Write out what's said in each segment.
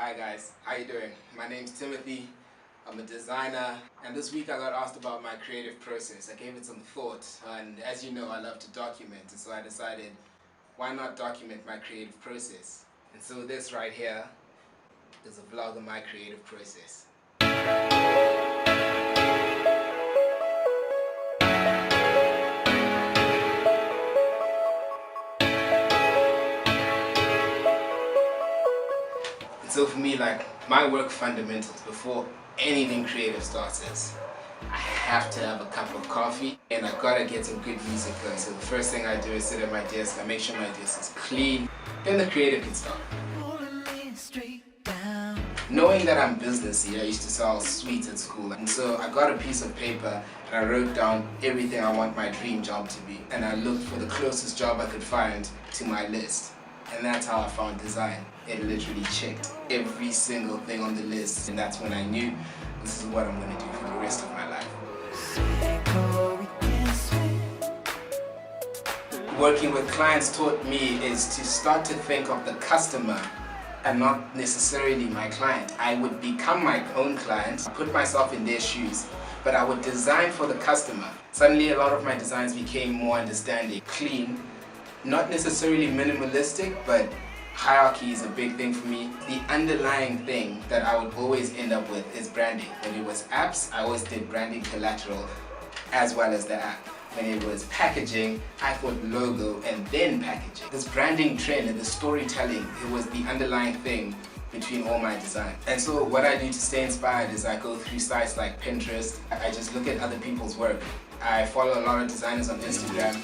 Hi guys, how you doing? My name's Timothy. I'm a designer, and this week I got asked about my creative process. I gave it some thought, and as you know, I love to document, and so I decided, why not document my creative process? And so this right here is a vlog of my creative process. So for me, like, my work fundamentals before anything creative starts is I have to have a cup of coffee and I gotta get some good music going. So the first thing I do is sit at my desk, I make sure my desk is clean, then the creative can start. Knowing that I'm businessy, I used to sell sweets at school, and so I got a piece of paper and I wrote down everything I want my dream job to be, and I looked for the closest job I could find to my list. And that's how I found design. It literally checked every single thing on the list, and that's when I knew this is what I'm going to do for the rest of my life. Working with clients taught me is to start to think of the customer and not necessarily my client. I would become my own client, put myself in their shoes, but I would design for the customer. Suddenly a lot of my designs became more understanding, clean, not necessarily minimalistic, but hierarchy is a big thing for me. The underlying thing that I would always end up with is branding. When it was apps, I always did branding collateral as well as the app. When it was packaging, I thought logo and then packaging. This branding trend and the storytelling, it was the underlying thing between all my design. And so what I do to stay inspired is I go through sites like Pinterest. I just look at other people's work. I follow a lot of designers on Instagram.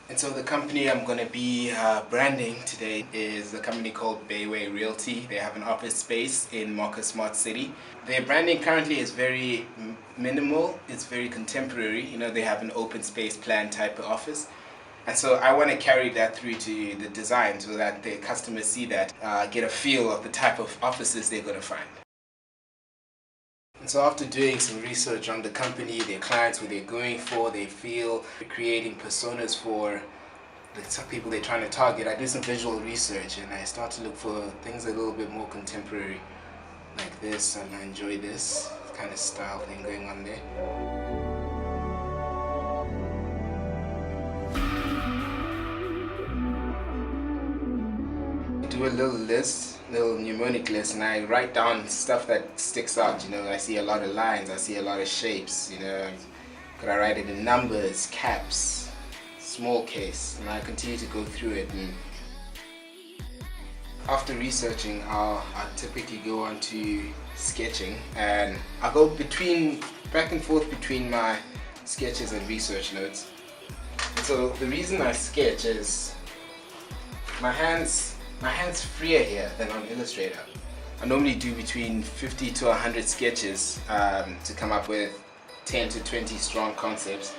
And so the company I'm going to be branding today is a company called Bayway Realty. They have an office space in Marcus Smart City. Their branding currently is very minimal, it's very contemporary. You know, they have an open space plan type of office. And so I want to carry that through to the design so that the customers see that, get a feel of the type of offices they're going to find. And so after doing some research on the company, their clients, what they're going for, they feel, creating personas for the people they're trying to target, I do some visual research and I start to look for things a little bit more contemporary, like this, and I enjoy this kind of style thing going on there. I do a little list, little mnemonic list, and I write down stuff that sticks out. You know, I see a lot of lines, I see a lot of shapes, you know, could I write it in numbers, caps, small case, and I continue to go through it. And after researching, I'll typically go on to sketching, and I'll go back and forth between my sketches and research notes. So the reason I sketch is my hands freer here than on Illustrator. I normally do between 50 to 100 sketches to come up with 10 to 20 strong concepts.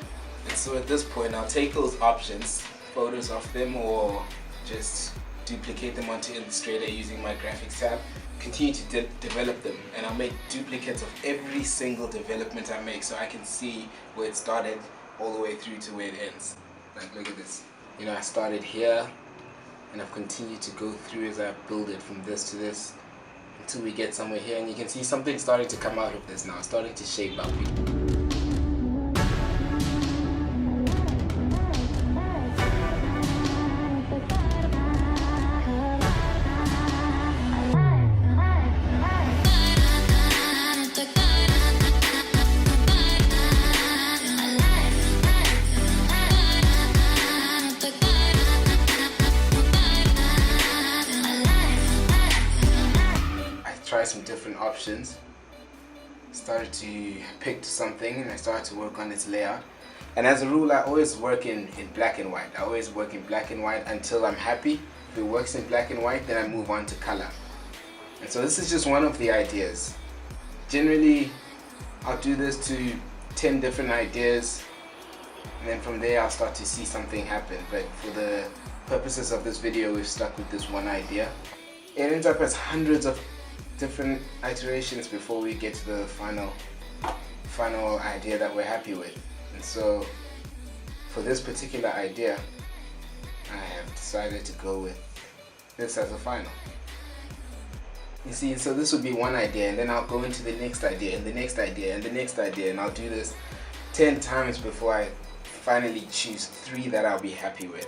And so at this point I'll take those options, photos of them, or just duplicate them onto Illustrator using my graphics tab, continue to develop them, and I'll make duplicates of every single development I make so I can see where it started all the way through to where it ends. Like, look at this. You know, I started here and I've continued to go through as I build it from this to this until we get somewhere here, and you can see something starting to come out of this now, starting to shape up. Try some different options, started to pick something, and I started to work on its layout. And as a rule, I always work in black and white. I always work in black and white until I'm happy. If it works in black and white, then I move on to color. And so this is just one of the ideas. Generally, I'll do this to 10 different ideas, and then from there I'll start to see something happen. But for the purposes of this video, we've stuck with this one idea. It ends up as hundreds of different iterations before we get to the final idea that we're happy with. And so for this particular idea, I have decided to go with this as a final. You see, so this would be one idea, and then I'll go into the next idea, and the next idea, and the next idea, and I'll do this 10 times before I finally choose 3 that I'll be happy with.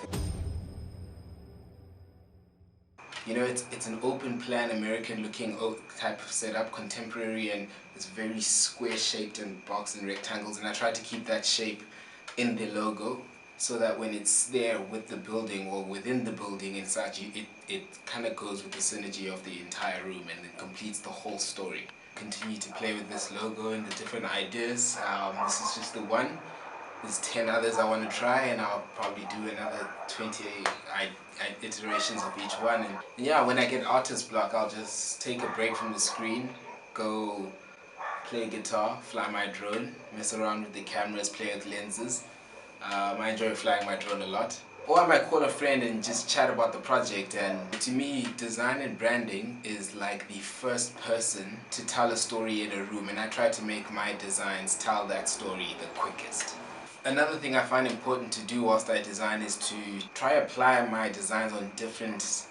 You know, it's an open plan, American looking type of setup, contemporary, and it's very square shaped and box and rectangles, and I try to keep that shape in the logo so that when it's there with the building or within the building and such, it kind of goes with the synergy of the entire room and it completes the whole story. Continue to play with this logo and the different ideas. This is just the one. There's 10 others I want to try, and I'll probably do another 20 iterations of each one. And yeah, when I get artist block, I'll just take a break from the screen, go play guitar, fly my drone, mess around with the cameras, play with lenses. I enjoy flying my drone a lot. Or I might call a friend and just chat about the project. And to me, design and branding is like the first person to tell a story in a room, and I try to make my designs tell that story the quickest. Another thing I find important to do whilst I design is to try apply my designs on different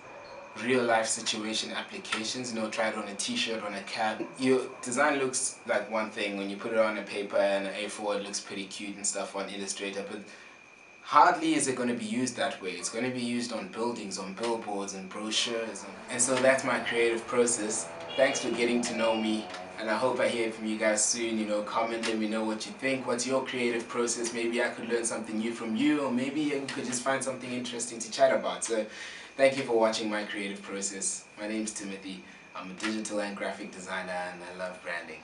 real life situation applications. You know, try it on a t-shirt, on a cap. Your design looks like one thing when you put it on a paper and an A4, it looks pretty cute and stuff on Illustrator, but hardly is it going to be used that way. It's going to be used on buildings, on billboards and brochures, and so that's my creative process. Thanks for getting to know me, and I hope I hear from you guys soon. You know, comment, let me know what you think. What's your creative process? Maybe I could learn something new from you, or maybe you could just find something interesting to chat about. So thank you for watching my creative process. My name's Timothy. I'm a digital and graphic designer, and I love branding.